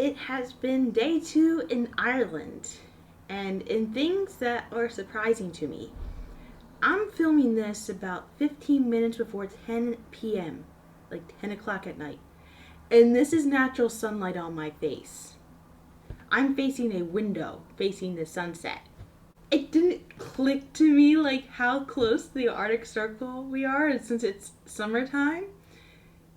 It has been day 2 in Ireland, and in things that are surprising to me, I'm filming this about 15 minutes before 10 p.m., like 10 o'clock at night, and this is natural sunlight on my face. I'm facing a window facing the sunset. It didn't click to me like how close to the Arctic Circle we are, and since it's summertime.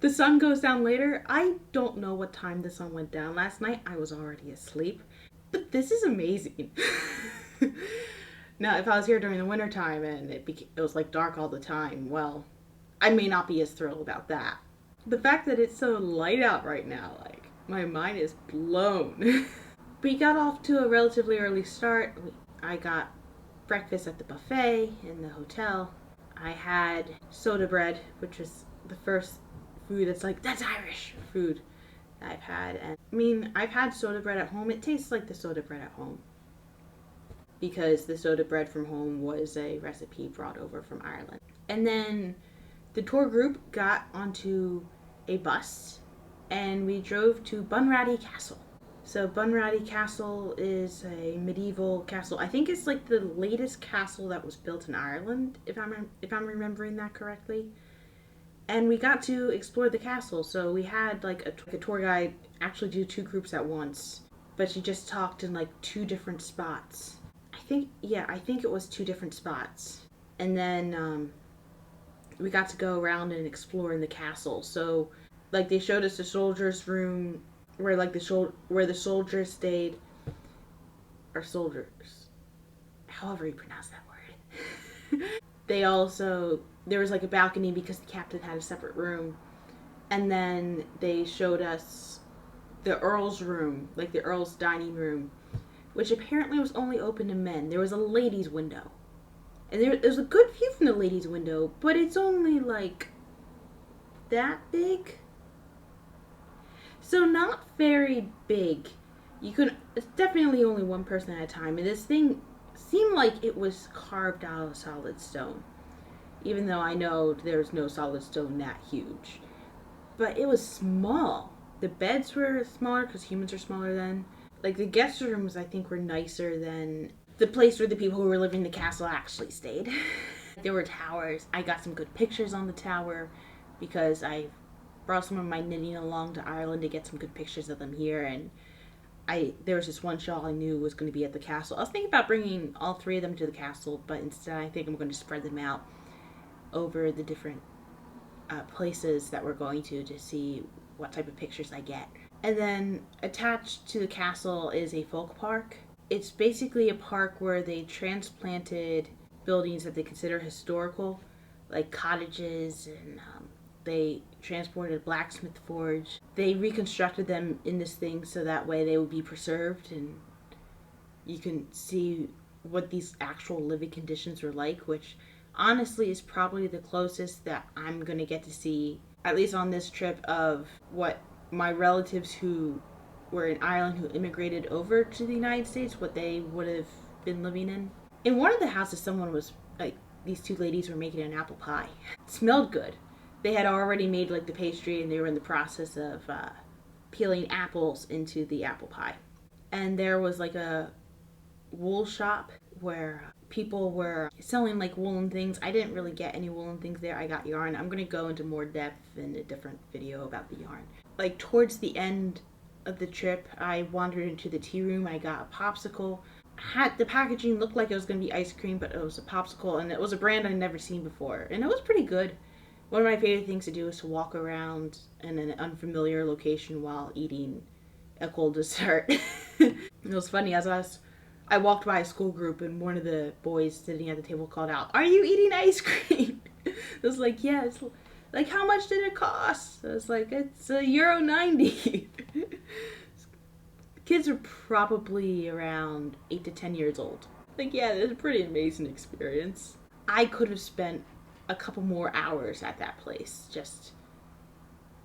The sun goes down later. I don't know what time the sun went down last night. I was already asleep. But this is amazing. Now, if I was here during the wintertime and it was like dark all the time, well, I may not be as thrilled about that. The fact that it's so light out right now, like, my mind is blown. We got off to a relatively early start. I got breakfast at the buffet in the hotel. I had soda bread, which was the first food that's Irish food I've had. And I mean, I've had soda bread at home. It tastes like the soda bread at home because the soda bread from home was a recipe brought over from Ireland. And then the tour group got onto a bus and we drove to Bunratty Castle. So Bunratty Castle is a medieval castle. I think it's like the latest castle that was built in Ireland, if I'm remembering that correctly. And we got to explore the castle. So we had like a tour guide actually do 2 groups at once, but she just talked in like 2 different spots. I think it was 2 different spots. And then we got to go around and explore in the castle. So like they showed us the soldiers' room where like where the soldiers stayed, or soldiers, however you pronounce that word. There was like a balcony because the captain had a separate room. And then they showed us the Earl's room, like the Earl's dining room, which apparently was only open to men. There was a ladies' window. And there's a good view from the ladies' window, but it's only like that big. So not very big. It's definitely only one person at a time. And this thing seemed like it was carved out of solid stone. Even though I know there's no solid stone that huge. But it was small. The beds were smaller because humans are smaller then. Like the guest rooms I think were nicer than the place where the people who were living in the castle actually stayed. There were towers. I got some good pictures on the tower because I brought some of my knitting along to Ireland to get some good pictures of them here. And there was this one shawl I knew was going to be at the castle. I was thinking about bringing all 3 of them to the castle, but instead I think I'm going to spread them out over the different places that we're going to see what type of pictures I get. And then attached to the castle is a folk park. It's basically a park where they transplanted buildings that they consider historical, like cottages, and they transported a blacksmith forge. They reconstructed them in this thing so that way they would be preserved and you can see what these actual living conditions were like, which honestly is probably the closest that I'm going to get to see, at least on this trip, of what my relatives who were in Ireland who immigrated over to the United States, what they would have been living in. In one of the houses, someone was, like, these 2 ladies were making an apple pie. It smelled good. They had already made, like, the pastry and they were in the process of peeling apples into the apple pie. And there was, like, a wool shop where people were selling like woolen things. I didn't really get any woolen things there. I got yarn. I'm going to go into more depth in a different video about the yarn. Like towards the end of the trip, I wandered into the tea room. I got a popsicle. The packaging looked like it was going to be ice cream, but it was a popsicle, and it was a brand I'd never seen before. And it was pretty good. One of my favorite things to do is to walk around in an unfamiliar location while eating a cold dessert. It was funny, I walked by a school group and one of the boys sitting at the table called out, "Are you eating ice cream?" I was like, "Yes." Yeah. Like, how much did it cost? I was like, "It's €1.90. Kids are probably around 8 to 10 years old. Like, yeah, it's a pretty amazing experience. I could have spent a couple more hours at that place. Just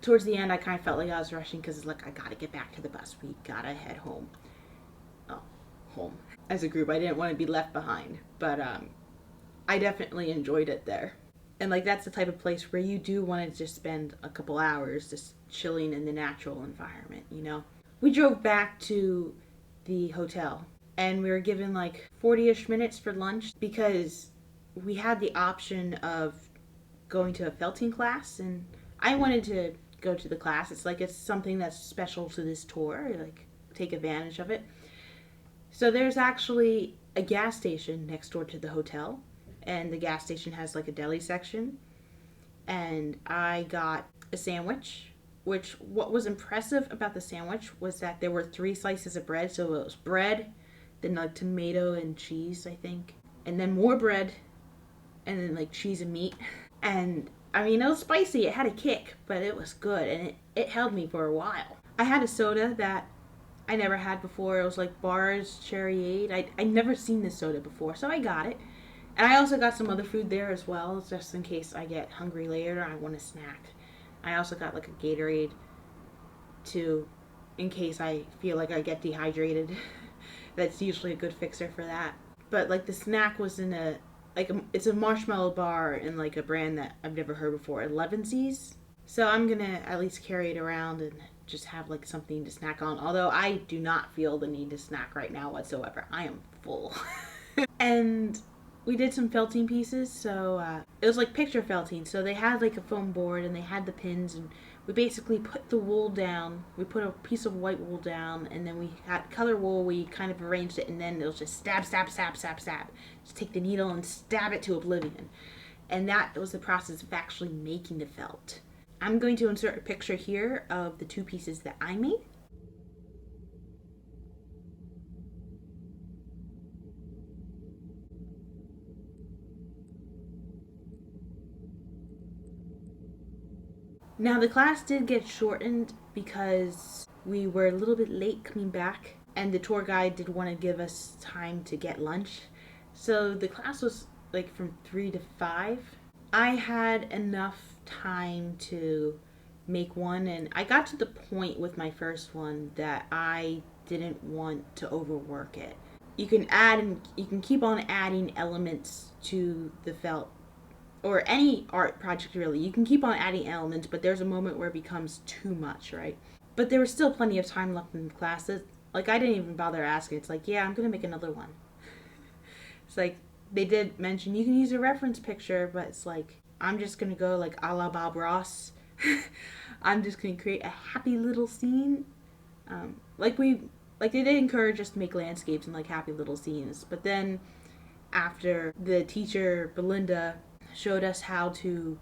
towards the end, I kind of felt like I was rushing because it's like, I gotta get back to the bus. We gotta head home. Home. As a group, I didn't want to be left behind, but I definitely enjoyed it there. And like that's the type of place where you do want to just spend a couple hours just chilling in the natural environment, you know? We drove back to the hotel and we were given like 40-ish minutes for lunch because we had the option of going to a felting class, and I wanted to go to the class. It's something that's special to this tour, like take advantage of it. So there's actually a gas station next door to the hotel, and the gas station has like a deli section, and I got a sandwich. Which, what was impressive about the sandwich was that there were 3 slices of bread. So it was bread, then like tomato and cheese, I think, and then more bread, and then like cheese and meat. And I mean, it was spicy. It had a kick, but it was good, and it held me for a while. I had a soda that I never had before. It was like Bar's Cherryade. I'd never seen this soda before, so I got it. And I also got some other food there as well, just in case I get hungry later and I want a snack. I also got like a Gatorade too, in case I feel like I get dehydrated. That's usually a good fixer for that. But like the snack was in it's a marshmallow bar in like a brand that I've never heard before, 11Z's. So I'm gonna at least carry it around and just have like something to snack on. Although I do not feel the need to snack right now whatsoever. I am full. And we did some felting pieces. So it was like picture felting. So they had like a foam board and they had the pins, and we basically put the wool down. We put a piece of white wool down, and then we had color wool. We kind of arranged it, and then it was just stab, stab, stab, stab, stab. Just take the needle and stab it to oblivion. And that was the process of actually making the felt. I'm going to insert a picture here of the 2 pieces that I made. Now the class did get shortened because we were a little bit late coming back, and the tour guide did want to give us time to get lunch. So the class was like from 3 to 5. I had enough time to make one, and I got to the point with my first one that I didn't want to overwork it. You can keep on adding elements to the felt, or any art project really. You can keep on adding elements, but there's a moment where it becomes too much, right? But there was still plenty of time left in the classes. Like, I didn't even bother asking. It's like, yeah, I'm gonna make another one. It's like, they did mention you can use a reference picture, but it's like, I'm just gonna go like a la Bob Ross. I'm just gonna create a happy little scene. Like they did encourage us to make landscapes and like happy little scenes. But then after the teacher Belinda showed us how to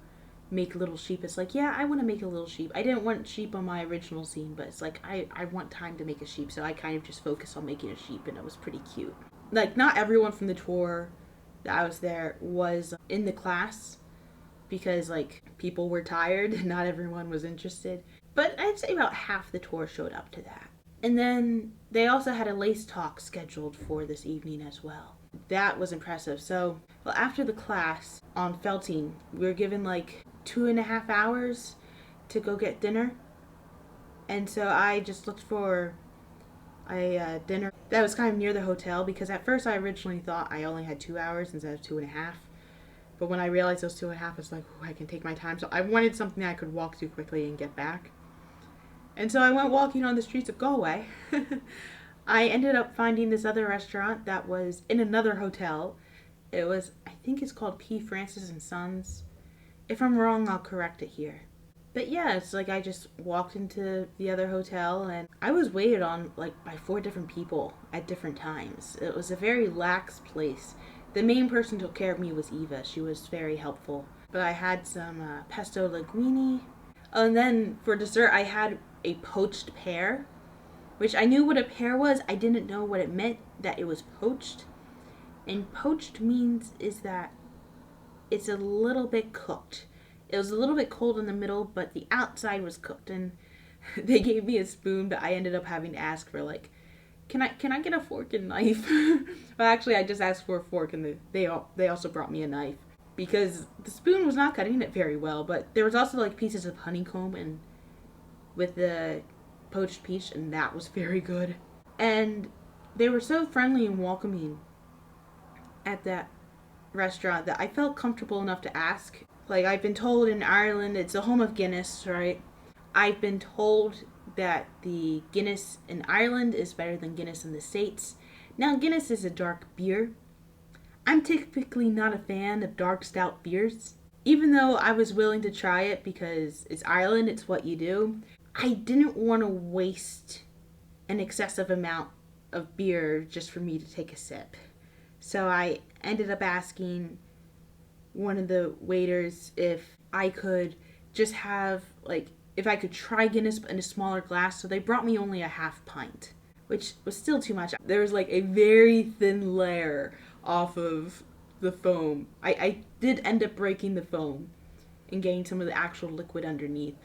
make little sheep, it's like, yeah, I want to make a little sheep. I didn't want sheep on my original scene, but it's like I want time to make a sheep, so I kind of just focused on making a sheep, and it was pretty cute. Like, not everyone from the tour that I was there was in the class because like people were tired and not everyone was interested, but I'd say about half the tour showed up to that. And then they also had a lace talk scheduled for this evening as well. That was impressive. So, well, after the class on felting, we were given like 2.5 hours to go get dinner. And so I just looked for a dinner that was kind of near the hotel, because at first I originally thought I only had 2 hours instead of 2.5. But when I realized those 2.5, it's like, I can take my time. So I wanted something I could walk to quickly and get back. And so I went walking on the streets of Galway. I ended up finding this other restaurant that was in another hotel. It was, I think it's called P. Francis and Sons. If I'm wrong, I'll correct it here. But yeah, it's like I just walked into the other hotel, and I was waited on like by 4 different people at different times. It was a very lax place. The main person who took care of me was Eva. She was very helpful. But I had some pesto linguine. Oh, and then for dessert, I had a poached pear, which I knew what a pear was. I didn't know what it meant that it was poached. And poached means is that it's a little bit cooked. It was a little bit cold in the middle, but the outside was cooked. And they gave me a spoon, but I ended up having to ask for like, can I get a fork and knife? Well, actually, I just asked for a fork, and they also brought me a knife, because the spoon was not cutting it very well. But there was also like pieces of honeycomb and with the poached peach, and that was very good. And they were so friendly and welcoming at that restaurant that I felt comfortable enough to ask. Like, I've been told in Ireland it's the home of Guinness, right? I've been told that the Guinness in Ireland is better than Guinness in the States. Now, Guinness is a dark beer. I'm typically not a fan of dark stout beers. Even though I was willing to try it because it's Ireland, it's what you do, I didn't want to waste an excessive amount of beer just for me to take a sip. So I ended up asking one of the waiters if I could just have, like, if I could try Guinness in a smaller glass. So they brought me only a half pint, which was still too much. There was like a very thin layer off of the foam. I did end up breaking the foam and getting some of the actual liquid underneath,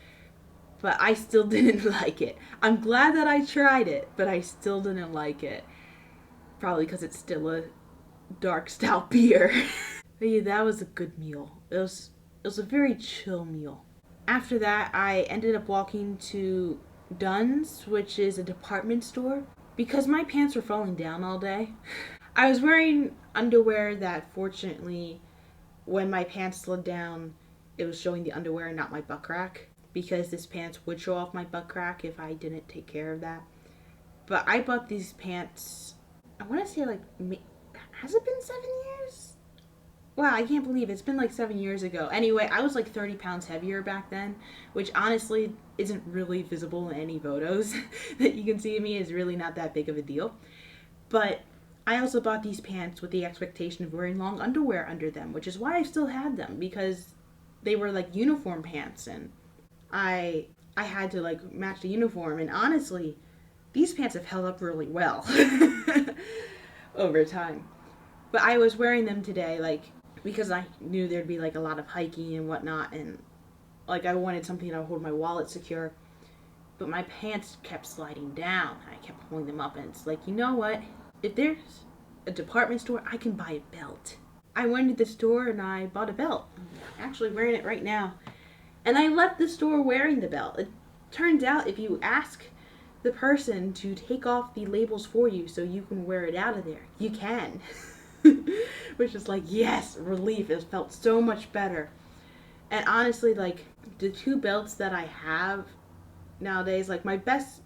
but I still didn't like it. I'm glad that I tried it, but I still didn't like it. Probably because it's still a dark stout beer. But yeah, that was a good meal. It was a very chill meal. After that, I ended up walking to Dunn's, which is a department store, because my pants were falling down all day. I was wearing underwear that, fortunately, when my pants slid down, it was showing the underwear and not my butt crack, because this pants would show off my butt crack if I didn't take care of that. But I bought these pants, I want to say, like, has it been 7 years? Wow, I can't believe it's been like 7 years ago. Anyway, I was like 30 pounds heavier back then, which honestly isn't really visible in any photos that you can see of me. Is really not that big of a deal. But I also bought these pants with the expectation of wearing long underwear under them, which is why I still had them, because they were like uniform pants, and I had to like match the uniform. And honestly, these pants have held up really well over time. But I was wearing them today, like, because I knew there'd be like a lot of hiking and whatnot, and like I wanted something that would hold my wallet secure. But my pants kept sliding down. I kept pulling them up, and it's like, you know what? If there's a department store, I can buy a belt. I went to the store and I bought a belt. I'm actually wearing it right now. And I left the store wearing the belt. It turns out if you ask the person to take off the labels for you so you can wear it out of there, you can. Which is like, yes, relief. It felt so much better. And honestly, like, the two belts that I have nowadays, like, my best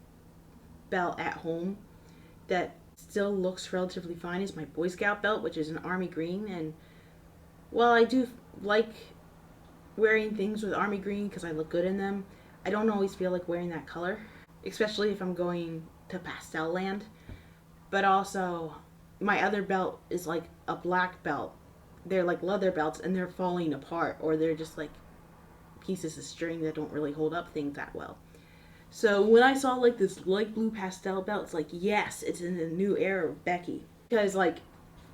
belt at home that still looks relatively fine is my Boy Scout belt, which is an army green. And while I do like wearing things with army green because I look good in them, I don't always feel like wearing that color, especially if I'm going to pastel land. But also, my other belt is like a black belt. They're like leather belts, and they're falling apart, or they're just like pieces of string that don't really hold up things that well. So when I saw like this light blue pastel belt, it's like, yes, it's in the new era of Becky. Because like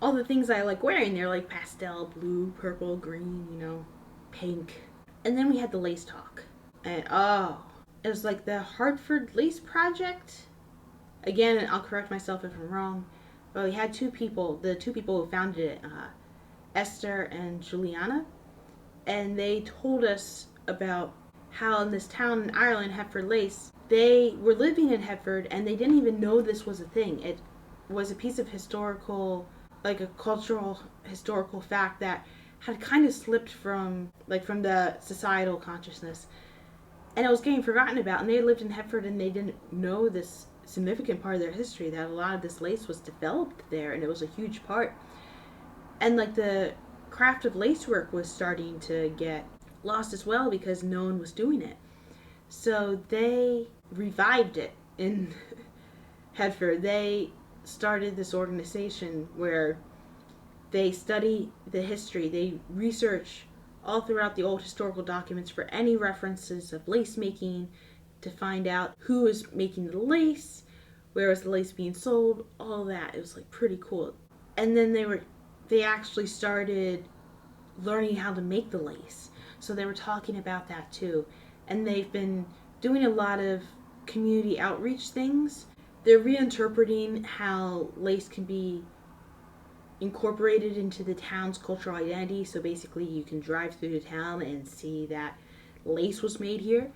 all the things I like wearing, they're like pastel, blue, purple, green, you know, pink. And then we had the lace talk. And it was like the Hartford Lace Project. Again, I'll correct myself if I'm wrong. But we had two people, the two people who founded it, Esther and Juliana. And they told us about how in this town in Ireland, Hertford Lace, they were living in Hertford and they didn't even know this was a thing. It was a piece of historical, like a cultural historical fact that had kind of slipped from the societal consciousness. And it was getting forgotten about, and they lived in Hertford and they didn't know this significant part of their history, that a lot of this lace was developed there, and it was a huge part. And like the craft of lacework was starting to get lost as well because no one was doing it. So they revived it in Hertford. They started this organization where they study the history, they research all throughout the old historical documents for any references of lace making, to find out who was making the lace, where was the lace being sold, all that. It was like pretty cool. And then they actually started learning how to make the lace. So they were talking about that too. And they've been doing a lot of community outreach things. They're reinterpreting how lace can be incorporated into the town's cultural identity. So basically you can drive through the town and see that lace was made here.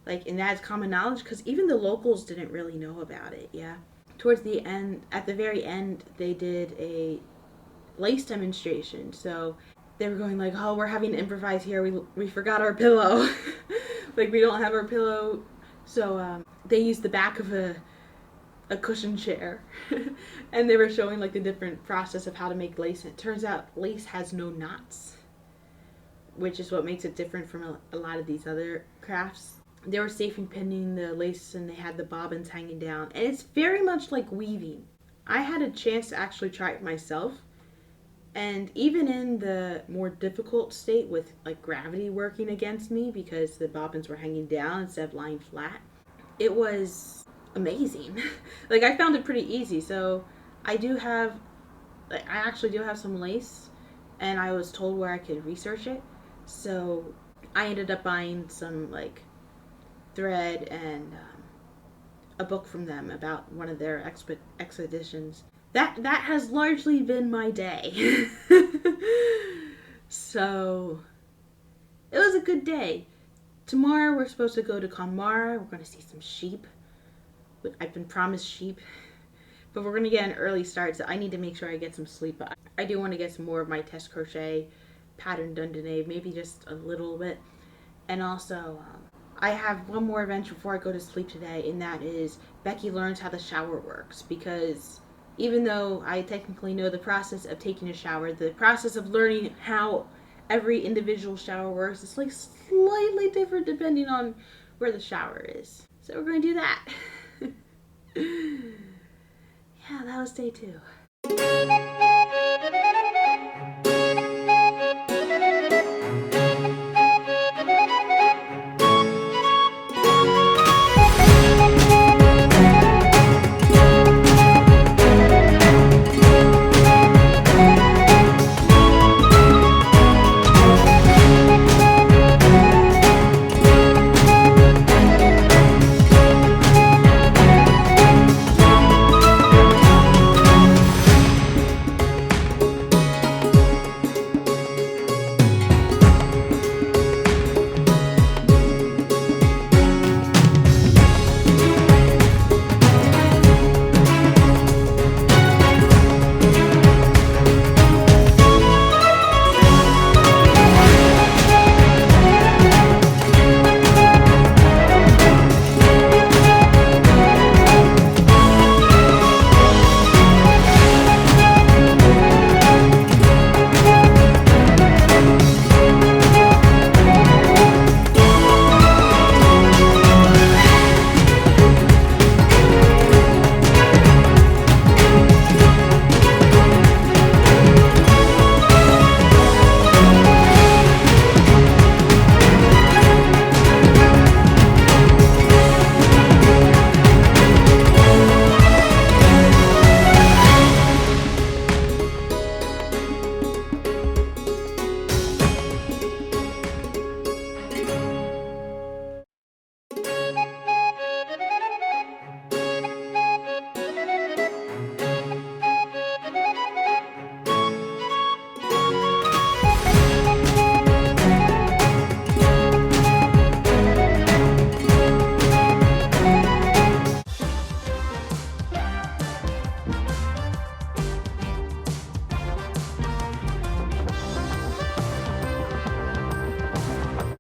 Like, and that's common knowledge because even the locals didn't really know about it, yeah. Towards the end, at the very end, they did a lace demonstration. So they were going like, oh, we're having to improvise here. We forgot our pillow. Like, we don't have our pillow So they used the back of a cushion chair and they were showing like the different process of how to make lace. And it turns out lace has no knots, which is what makes it different from a lot of these other crafts. They were safety pinning the lace and they had the bobbins hanging down, and it's very much like weaving. I had a chance to actually try it myself, and even in the more difficult state with like gravity working against me because the bobbins were hanging down instead of lying flat, it was amazing. Like I found it pretty easy. So I actually do have some lace, and I was told where I could research it. So I ended up buying some like thread and a book from them about one of their expeditions. That has largely been my day. So it was a good day. Tomorrow we're supposed to go to Conmara. We're going to see some sheep. I've been promised sheep, but we're going to get an early start, so I need to make sure I get some sleep. I do want to get some more of my test crochet pattern done today, maybe just a little bit. And also, I have one more adventure before I go to sleep today, and that is Becky learns how the shower works, because even though I technically know the process of taking a shower, the process of learning how every individual shower works is like slightly different depending on where the shower is. So we're going to do that. Yeah, that was day 2.